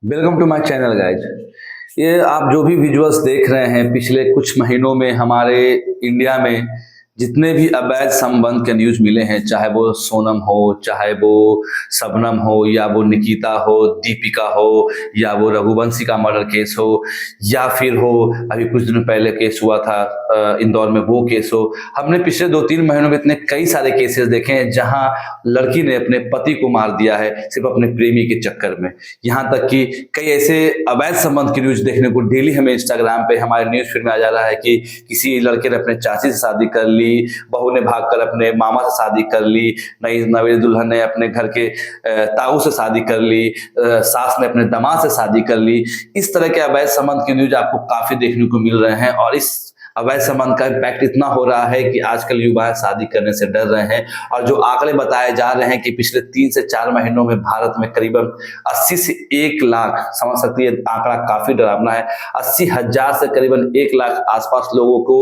Welcome to my channel guys. ये आप जो भी विजुअल्स देख रहे हैं पिछले कुछ महीनों में हमारे इंडिया में जितने भी अवैध संबंध के न्यूज मिले हैं, चाहे वो सोनम हो, चाहे वो शबनम हो, या वो निकिता हो, दीपिका हो, या वो रघुवंशी का मर्डर केस हो, या फिर हो अभी कुछ दिन पहले केस हुआ था इंदौर में वो केस हो। हमने पिछले 2-3 महीनों में इतने कई सारे केसेस देखे हैं जहां लड़की ने अपने पति को मार दिया है सिर्फ अपने प्रेमी के चक्कर में। यहाँ तक कि कई ऐसे अवैध संबंध की न्यूज देखने को डेली हमें इंस्टाग्राम पे हमारे न्यूज फीड में आ जा रहा है कि किसी लड़के ने अपने चाची से शादी कर ली, बहू ने भागकर अपने मामा से शादी कर ली, नई नवेली दुल्हन ने अपने घर के ताऊ से शादी कर ली, सास ने अपने दामाद से शादी कर ली। इस तरह के अवैध संबंध की न्यूज आपको काफी देखने को मिल रहे हैं और इस अवैध संबंध का इम्पैक्ट इतना हो रहा है कि आजकल युवा शादी करने से डर रहे हैं। और जो आंकड़े बताए जा रहे हैं कि पिछले 3 से 4 महीनों में भारत में करीबन 80 से 1 लाख, समझ सकती है आंकड़ा काफी डरावना है, 80,000 से करीबन 1 लाख आसपास लोगों को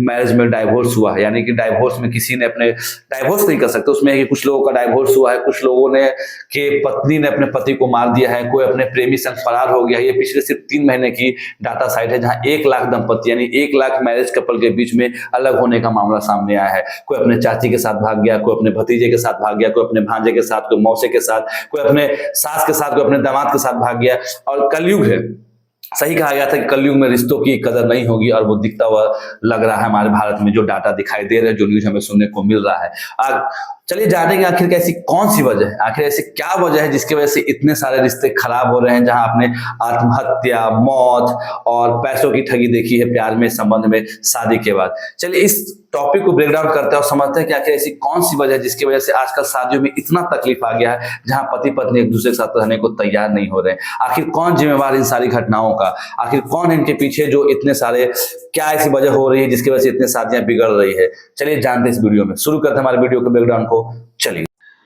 मैरिज में डाइवोर्स हुआ है। यानी कि डाइवोर्स में किसी ने अपने डाइवोर्स नहीं कर सकते, उसमें है कि कुछ लोगों का डाइवोर्स हुआ है, कुछ लोगों ने के पत्नी ने अपने पति को मार दिया है, कोई अपने प्रेमी संग फरार हो गया है। ये पिछले सिर्फ 3 महीने की डाटा साइट है जहां 1 लाख दंपति यानी 1 लाख मैरिज कपल के बीच में अलग होने का मामला सामने आया है। कोई अपने चाची के साथ भाग गया, कोई अपने भतीजे के साथ भाग गया, कोई अपने भांजे के साथ, कोई मौसे के साथ, कोई अपने सास के साथ, कोई अपने दामाद के साथ भाग गया। और कलयुग है, सही कहा गया था कि कलयुग में रिश्तों की कदर नहीं होगी और वो दिखता हुआ लग रहा है हमारे भारत में। जो डाटा दिखाई दे रहे हैं, जो न्यूज हमें सुनने को मिल रहा है। चलिए जानेंगे आखिर ऐसी कौन सी वजह है, आखिर ऐसी क्या वजह है जिसकी वजह से इतने सारे रिश्ते खराब हो रहे हैं, जहां आपने आत्महत्या, मौत और पैसों की ठगी देखी है प्यार में, संबंध में, शादी के बाद। चलिए इस टॉपिक को ब्रेक डाउन करते हैं और समझते हैं कि आखिर ऐसी कौन सी वजह है जिसकी वजह से आजकल शादियों में इतना तकलीफ आ गया है, जहां पति पत्नी एक दूसरे के साथ रहने को तैयार नहीं हो रहे हैं। आखिर कौन जिम्मेवार इन सारी घटनाओं का, आखिर कौन इनके पीछे जो इतने सारे, क्या ऐसी वजह हो रही है जिसकी वजह से इतनी शादियां बिगड़ रही है। चलिए जानते हैं इस वीडियो में। शुरू करते हैं हमारे वीडियो के ब्रेकडाउन को। चलिए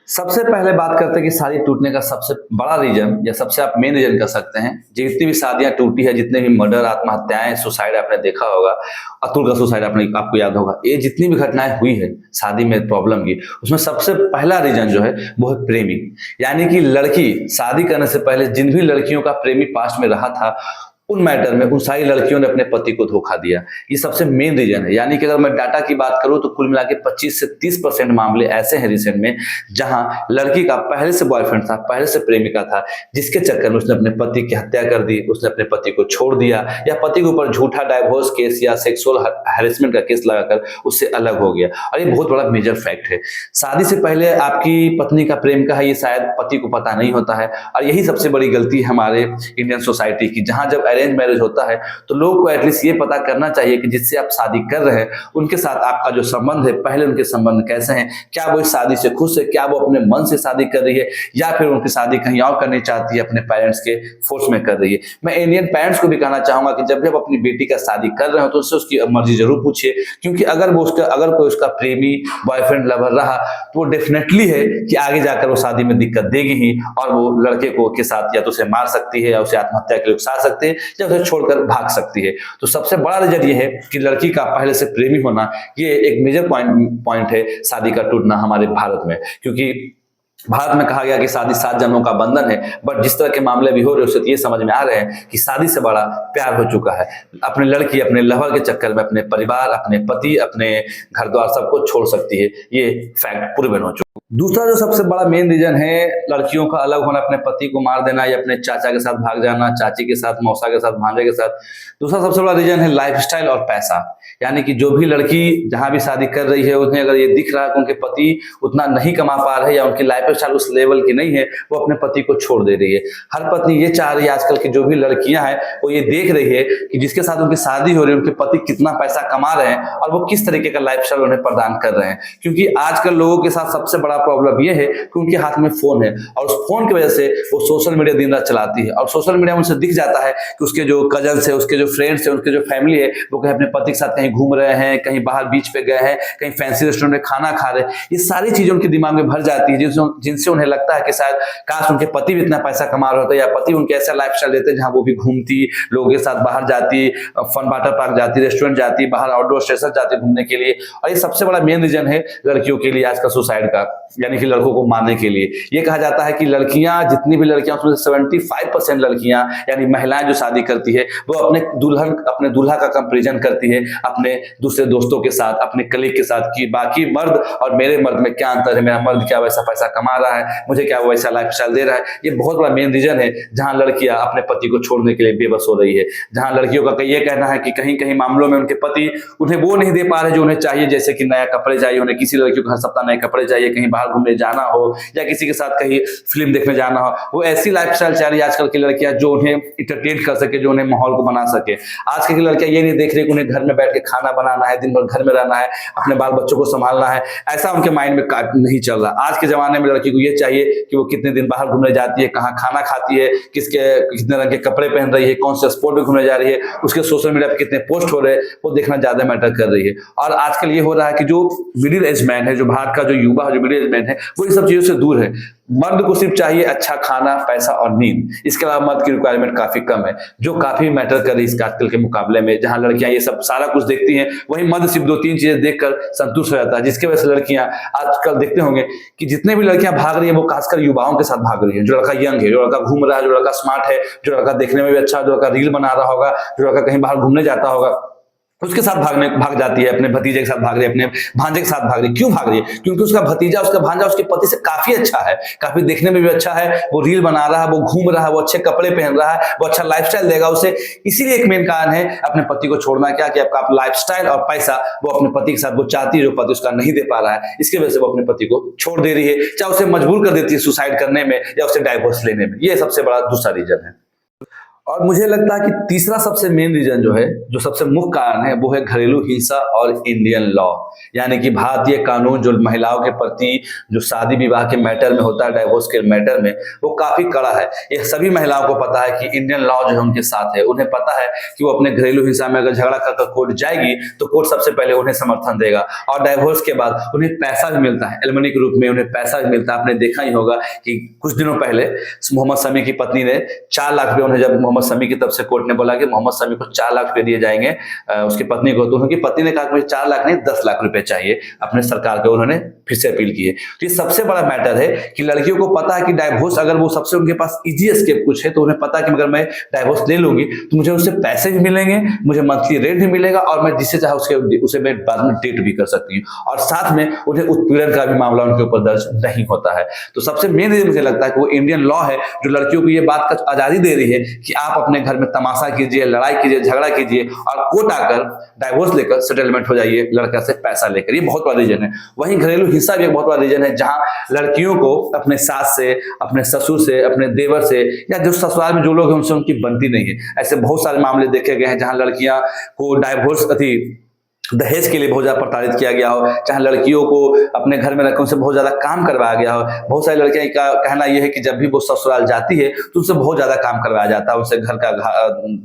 सबसे पहले बात करते हैं कि शादी टूटने का सबसे बड़ा रीजन, या सबसे आप मेन रीजन कर सकते हैं, जितनी भी शादियां टूटी है, जितने भी मर्डर, आत्महत्याएं, सुसाइड आपने देखा होगा, अतुल का सुसाइड आपको याद होगा, ये जितनी भी घटनाएं हुई है शादी में प्रॉब्लम की, उसमें सबसे पहला रीजन जो है वो है प्रेमी। यानी कि लड़की शादी करने से पहले जिन भी लड़कियों का प्रेमी पास्ट में रहा था, उन मैटर में उन सारी लड़कियों ने अपने पति को धोखा दिया। ये सबसे मेन रीजन है। यानी कि अगर मैं डाटा की बात करूं तो कुल मिला के 25 से 30% मामले ऐसे हैं रिसेंट में जहां लड़की का पहले से बॉयफ्रेंड था, पहले से प्रेमिका था, जिसके चक्कर में उसने अपने पति की हत्या कर दी, उसने अपने पति को छोड़ दिया, या पति के ऊपर झूठा डाइवोर्स केस या सेक्सुअल हैरेसमेंट का केस लगाकर उससे अलग हो गया। और ये बहुत बड़ा मेजर फैक्ट है। शादी से पहले आपकी पत्नी का प्रेम का है, ये शायद पति को पता नहीं होता है। और यही सबसे बड़ी गलती है हमारे इंडियन सोसाइटी की, जहां जब अरेंज मैरिज होता है तो लोग को एटलीस्ट ये पता करना चाहिए कि जिससे आप शादी कर रहे हैं उनके साथ आपका जो संबंध है, पहले उनके संबंध कैसे हैं, क्या वो इस शादी से खुश है, क्या वो अपने मन से शादी कर रही है, या फिर उनकी शादी कहीं और करनी चाहती है, अपने पेरेंट्स के फोर्स में कर रही है। मैं इंडियन पेरेंट्स को भी कहना चाहूंगा कि जब भी आप अपनी बेटी का शादी कर रहे हो तो उससे उसकी मर्जी जरूर पूछिए, क्योंकि अगर कोई उसका प्रेमी, बॉयफ्रेंड, लवर रहा तो वो डेफिनेटली है कि आगे जाकर वो शादी में दिक्कत देगी ही, और वो लड़के को के साथ या तो उसे मार सकती है, या उसे आत्महत्या के लिए उकसा सकते हैं, या उसे छोड़कर भाग सकती है। तो सबसे बड़ा रीजन ये है कि लड़की का पहले से प्रेमी होना, ये एक मेजर पॉइंट है शादी का टूटना हमारे भारत में। क्योंकि भारत में कहा गया कि शादी 7 जन्मों का बंधन है, बट जिस तरह के मामले भी हो रहे हैं उससे ये समझ में आ रहे हैं कि शादी से बड़ा प्यार हो चुका है। अपने लड़की अपने लवर के चक्कर में अपने परिवार, अपने पति, अपने घर द्वार सबको छोड़ सकती है। ये फैक्ट प्रूवन हो चुका है। दूसरा जो सबसे बड़ा मेन रीजन है लड़कियों का अलग होना, अपने पति को मार देना, या अपने चाचा के साथ भाग जाना, चाची के साथ, मौसा के साथ, भांजे के साथ। दूसरा सबसे बड़ा रीजन है लाइफस्टाइल और पैसा। यानी कि जो भी लड़की जहां भी शादी कर रही है, उन्हें अगर ये दिख रहा है कि उनके पति उतना नहीं कमा पा रहे या उनकी लाइफस्टाइल उस लेवल की नहीं है, वो अपने पति को छोड़ दे रही है। हर पत्नी ये चाह रही है, आजकल की जो भी लड़कियां हैं वो ये देख रही है कि जिसके साथ उनकी शादी हो रही है उनके पति कितना पैसा कमा रहे हैं और वो किस तरीके का लाइफस्टाइल उन्हें प्रदान कर रहे हैं। क्योंकि आजकल लोगों के साथ सबसे बड़ा प्रॉब्लम ये है कि उनके हाथ में फोन है, और उस फोन की वजह से वो सोशल मीडिया दिन रात चलाती है, और सोशल मीडिया में उनसे दिख जाता है कि उसके जो कजन्स है, उसके जो फ्रेंड्स है, उसके जो फैमिली है, वो कहीं अपने पति के साथ कहीं घूम रहे हैं, कहीं बाहर बीच पे गए हैं, कहीं फैंसी रेस्टोरेंट में खाना खा रहे हैं। ये सारी चीजें उनके दिमाग में भर जाती है, जिनसे उन्हें लगता है कि शायद काश उनके पति भी इतना पैसा कमा रहे होते, या पति उनके ऐसा लाइफस्टाइल देते जहां वो भी घूमती, लोगों के साथ बाहर जाती, फन वाटर पार्क जाती, रेस्टोरेंट जाती, बाहर आउटडोर स्टेशन जाती घूमने के लिए। और ये सबसे बड़ा मेन रीजन है लड़कियों के लिए आज का सुसाइड का, यानी कि लड़कों को मारने के लिए। ये कहा जाता है कि लड़कियां, जितनी भी लड़कियां, उसमें 75% लड़कियां यानी महिलाएं जो शादी करती है वो अपने दूल्हा का कंपैरिजन करती है अपने दूसरे दोस्तों के साथ, अपने कलीग के साथ, कि बाकी मर्द और मेरे मर्द में क्या अंतर है, मेरा मर्द क्या वैसा पैसा कमा रहा है, मुझे क्या वैसा लाइफस्टाइल दे रहा है। ये बहुत बड़ा मेन रीजन है जहां लड़कियां अपने पति को छोड़ने के लिए बेबस हो रही है, जहां लड़कियों का ये कहना है कि कहीं कहीं मामलों में उनके पति उन्हें वो नहीं दे पा रहे जो उन्हें चाहिए, जैसे कि नया कपड़े चाहिए उन्हें, किसी लड़कियों को हर सप्ताह नए कपड़े चाहिए, कहीं बाहर घूमने जाना हो या किसी के साथ कहीं फिल्म देखने जाना हो, वो ऐसी लाइफस्टाइल चाह रही है आजकल की लड़कियां जो उन्हें इंटरटेन कर सके, जो उन्हें माहौल को बना सके। आजकल की लड़कियां ये नहीं देख रही कि उन्हें घर में बैठ के खाना बनाना है, दिन भर घर में रहना है, अपने बाल बच्चों को संभालना है, ऐसा उनके माइंड में नहीं चल रहा। आज के जमाने में लड़की को ये चाहिए कि वो कितने दिन बाहर घूमने जाती है, कहाँ खाना खाती है, कितने रंग के कपड़े पहन रही है, कौन से स्पोर्ट में घूमने जा रही है, उसके सोशल मीडिया पे कितने पोस्ट हो रहे हैं, वो देखना ज्यादा मैटर कर रही है। और आजकल ये हो रहा है कि जो मिडिल एज मैन है, जो भारत का जो युवा है, जो मिडिल एज मैन है, वो इन सब चीजों से दूर है। मर्द को सिर्फ चाहिए अच्छा खाना, पैसा और नींद, इसके अलावा मर्द की रिक्वायरमेंट काफी कम है, जो काफी मैटर कर रही है इस आजकल के मुकाबले में। जहां लड़कियां ये सब सारा कुछ देखती हैं, वहीं मर्द सिर्फ 2-3 चीजें देखकर संतुष्ट हो जाता है, जिसकी वजह से लड़कियां आजकल देखते होंगे कि जितने भी लड़कियां भाग रही है वो खासकर युवाओं के साथ भाग रही है। जो लड़का यंग है, जो लड़का घूम रहा है, जो लड़का स्मार्ट है, जो लड़का देखने में भी अच्छा, जो लड़का रील बना रहा होगा, जो लड़का कहीं बाहर घूमने जाता होगा, उसके साथ भाग जाती है, अपने भतीजे के साथ भाग रही है, अपने भांजे के साथ भाग रही है। क्यों भाग रही है? क्योंकि उसका भतीजा, उसका भांजा उसके पति से काफी अच्छा है, काफी देखने में भी अच्छा है, वो रील बना रहा है, वो घूम रहा है, वो अच्छे कपड़े पहन रहा है, वो अच्छा लाइफस्टाइल देगा उसे। इसीलिए एक मेन कारण है अपने पति को छोड़ना, क्या कि आपका लाइफस्टाइल और पैसा वो अपने पति के साथ वो चाहती है, जो पति उसका नहीं दे पा रहा है, इसकी वजह से वो अपने पति को छोड़ दे रही है, चाहे उसे मजबूर कर देती है सुसाइड करने में या उसे डाइवोर्स लेने में। ये सबसे बड़ा दूसरा रीजन है। और मुझे लगता है कि तीसरा सबसे मेन रीजन जो है, जो सबसे मुख्य कारण है, वो है घरेलू हिंसा और इंडियन लॉ, यानी कि भारतीय कानून जो महिलाओं के प्रति जो शादी विवाह के मैटर में होता है, डाइवोर्स के मैटर में, वो काफी कड़ा है। ये सभी महिलाओं को पता है कि इंडियन लॉ जो है उनके साथ है। उन्हें पता है कि वो अपने घरेलू हिंसा में अगर झगड़ा कर कोर्ट जाएगी तो कोर्ट सबसे पहले उन्हें समर्थन देगा, और डाइवोर्स के बाद उन्हें पैसा भी मिलता है, एलिमनी के रूप में उन्हें पैसा भी मिलता है। आपने देखा ही होगा कि कुछ दिनों पहले मोहम्मद शमी की पत्नी ने 4 लाख रुपए, उन्हें जब मोहम्मद शमी की तरफ से कोर्ट ने बोला कि मोहम्मद शमी को 4 लाख रुपए दिए जाएंगे उसकी पत्नी को, तो उनकी पत्नी ने कहा कि मुझे 4 लाख नहीं 10 लाख रुपए चाहिए अपने सरकार को, उन्होंने फिर से अपील की है। तो ये सबसे बड़ा मैटर है कि लड़कियों को पता है कि डाइवोर्स अगर वो सबसे उनके पास इजी एस्केप कुछ है, तो उन्हें पता है कि अगर मैं डाइवोर्स ले लूंगी तो मुझे उससे पैसे भी मिलेंगे, मुझे मंथली रेंट भी मिलेगा, और मैं जिससे चाहे उसे मैं बाद में डेट भी कर सकती हूँ, और साथ में उन्हें उत्पीड़न का भी मामला उनके ऊपर दर्ज नहीं होता है। तो सबसे मेन रीजन मुझे लगता है कि वो इंडियन लॉ है जो लड़कियों को ये बात का आजादी दे रही है कि आप अपने घर में तमाशा कीजिए, लड़ाई कीजिए, झगड़ा कीजिए, और कोर्ट आकर डाइवोर्स लेकर सेटलमेंट हो जाइए लड़का से पैसा लेकर। ये बहुत बड़ा रीजन है। वहीं घरेलू हिंसा भी एक बहुत बड़ा रीजन है, जहां लड़कियों को अपने सास से, अपने ससुर से, अपने देवर से, या जो ससुराल में जो लोग हैं उनसे उनकी बनती नहीं है। ऐसे बहुत सारे मामले देखे गए हैं जहां लड़कियां को डाइवोर्स दहेज के लिए बहुत ज्यादा प्रताड़ित किया गया हो, चाहे लड़कियों को अपने घर में रखकर उनसे बहुत ज्यादा काम करवाया गया हो। बहुत सारी लड़कियां का कहना यह है कि जब भी वो ससुराल जाती है तो उनसे बहुत ज्यादा काम करवाया जाता है, उनसे घर का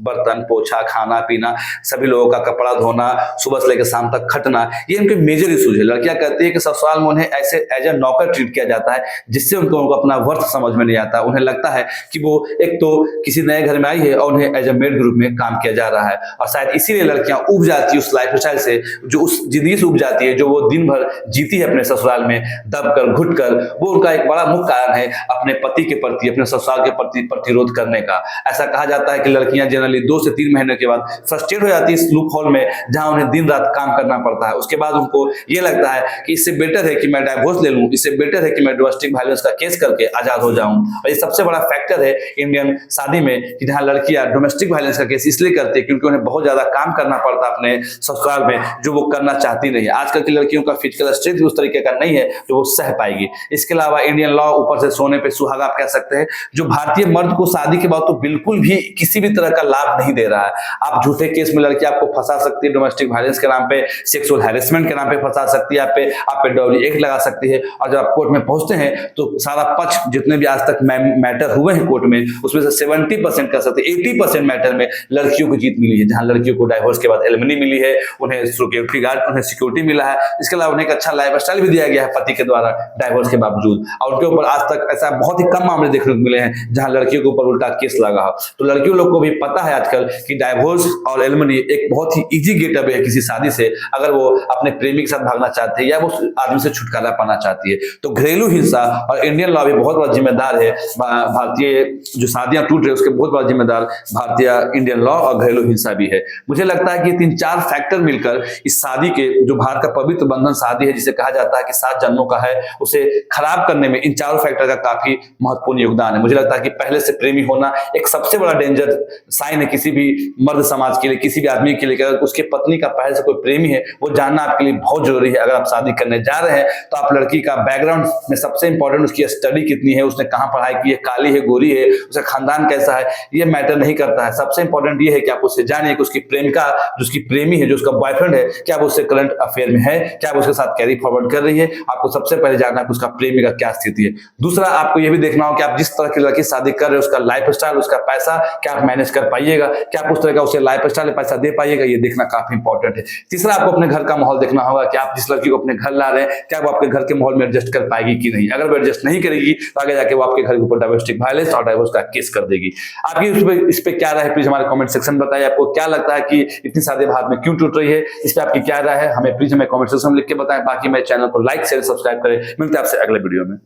बर्तन पोछा, खाना पीना, सभी लोगों का कपड़ा धोना, सुबह से लेकर शाम तक खटना, ये उनके मेजर इशूज है। लड़कियां कहती है कि ससुराल में उन्हें ऐसे एज ए नौकर ट्रीट किया जाता है, जिससे उनको अपना वर्थ समझ में नहीं आता। उन्हें लगता है कि वो एक तो किसी नए घर में आई है और उन्हें एज ए मेड ग्रुप में काम किया जा रहा है, और शायद इसीलिए लड़कियां उब जाती है उस लाइफ स्टाइल से, जो उस जिंदगी से उब जाती है जो वो दिन भर जीती है अपने ससुराल में दबकर घुटकर। वो उनका एक बड़ा मुख्य कारण है अपने पति के प्रति, अपने ससुराल के प्रति प्रतिरोध करने का। ऐसा कहा जाता है कि लड़कियां जनरली 2 से 3 महीने के बाद फ्रस्ट्रेट हो जाती है इस लूप होल में, जहां उन्हें दिन रात काम करना पड़ता है। उसके बाद उनको ये लगता है कि इससे बेटर है कि मैं डाइवोर्स ले लूं, इससे बेटर है कि मैं डोमेस्टिक वायलेंस का केस करके आजाद हो जाऊं। और ये सबसे बड़ा फैक्टर है इंडियन शादी में कि जहां लड़कियां डोमेस्टिक वायलेंस का केस इसलिए करती है क्योंकि उन्हें बहुत ज्यादा काम करना पड़ता है अपने ससुराल में, जो वो करना चाहती नहीं है। आजकल की लड़कियों का फिजिकल स्ट्रेंथ उस तरीके का नहीं है जो वो सह पाएगी। इसके अलावा इंडियन लॉ ऊपर से सोने पे सुहागा आप कह सकते हैं, जो भारतीय मर्द को शादी के बाद तो बिल्कुल भी किसी भी तरह का लाभ नहीं दे रहा है। आप झूठे केस में लड़की आपको फंसा सकती है, डोमेस्टिक वायलेंस के नाम पे, सेक्सुअल हैरेसमेंट के नाम पे फंसा सकती है, आप पे डबल एक्ट लगा सकती है। और जब आप कोर्ट में पहुंचते हैं तो सारा पक्ष जितने भी आज तक मैटर हुए हैं कोर्ट में, उसमें से 70% कह सकते हैं 80% मैटर में लड़कियों को जीत मिली है। जहां लड़कियों को डाइवोर्स के बाद एलिमनी मिली है, उन्हें सिक्योरिटी गार्ड, उन्हें सिक्योरिटी मिला है, इसके अलावा उन्हें एक अच्छा लाइफ स्टाइल भी दिया गया है पति के द्वारा डाइवोर्स के बावजूद। और उनके ऊपर आज तक ऐसा बहुत ही कम मामले देखने को मिले हैं जहां लड़कियों के ऊपर उल्टा केस लगा हो। तो लड़कियों लोग को भी पता है आजकल कि डाइवोर्स और एलिमनी एक बहुत ही इजी गेट अवे है किसी शादी से, अगर वो अपने प्रेमी के साथ भागना चाहते हैं या वो आदमी से छुटकारा पाना चाहती है। तो घरेलू हिंसा और इंडियन लॉ भी बहुत बड़ा जिम्मेदार है, भारतीय जो शादियां टूट रही है उसके बहुत बड़ा जिम्मेदार भारतीय इंडियन लॉ और घरेलू हिंसा भी है। मुझे लगता है कि 3-4 फैक्टर मिलकर इस शादी के, जो भारत का पवित्र बंधन शादी है जिसे कहा जाता है कि 7 जन्मों का है, उसे खराब करने में इन चारों फैक्टर का काफी महत्वपूर्ण योगदान है। मुझे लगता है कि पहले से प्रेमी होना एक सबसे बड़ा डेंजर साइन है किसी भी मर्द समाज के लिए, किसी भी आदमी के लिए। अगर उसके पत्नी का पहले से कोई प्रेमी है वो जानना आपके लिए बहुत जरूरी है। अगर आप शादी करने जा रहे हैं तो आप लड़की का बैकग्राउंड में सबसे इंपॉर्टेंट उसकी स्टडी कितनी है, उसने कहां पढ़ाई की है, काली है, गोरी है, उसका खानदान कैसा है, ये मैटर नहीं करता है। सबसे इंपॉर्टेंट ये है कि आप उससे जानिए कि उसकी प्रेमिका, जो उसकी प्रेमी है, जो उसका बॉयफ्रेंड है, क्या वो उससे करंट अफेयर में है, क्या वो उसके साथ कैरी फॉरवर्ड कर रही है। आपको सबसे पहले जानना है कि उसका प्रेमी का क्या स्थिति है। दूसरा, आपको यह भी देखना हो कि आप जिस तरह की लड़की शादी कर रहे हो उसका लाइफ स्टाइल, उसका पैसा क्या आप मैनेज कर पाइएगा, क्या आप उस तरह का उसे लाइफ स्टाइल पैसा दे पाइएगा, ये देखना काफी इंपॉर्टेंट है। तीसरा, आपको अपने घर का माहौल देखना होगा कि आप जिस लड़की को अपने घर ला रहे हैं क्या वो आपके घर के माहौल में एडजस्ट कर पाएगी कि नहीं। अगर वो एडजस्ट नहीं करेगी तो आगे जाके वो आपके घर के ऊपर डोमेस्टिक वायलेंस और डाइवोर्स का केस कर देगी। आपकी इस पे क्या राय है, प्लीज हमारे कमेंट सेक्शन में बताइए। आपको क्या लगता है कि इतनी शादियां भारत में क्यों टूट रही है, इस पे आपकी क्या राय है, हमें प्लीज हमें कमेंट सेक्शन में लिख के बताएं। बाकी मेरे चैनल को लाइक शेयर सब्सक्राइब करें। मिलते हैं आपसे अगले वीडियो में।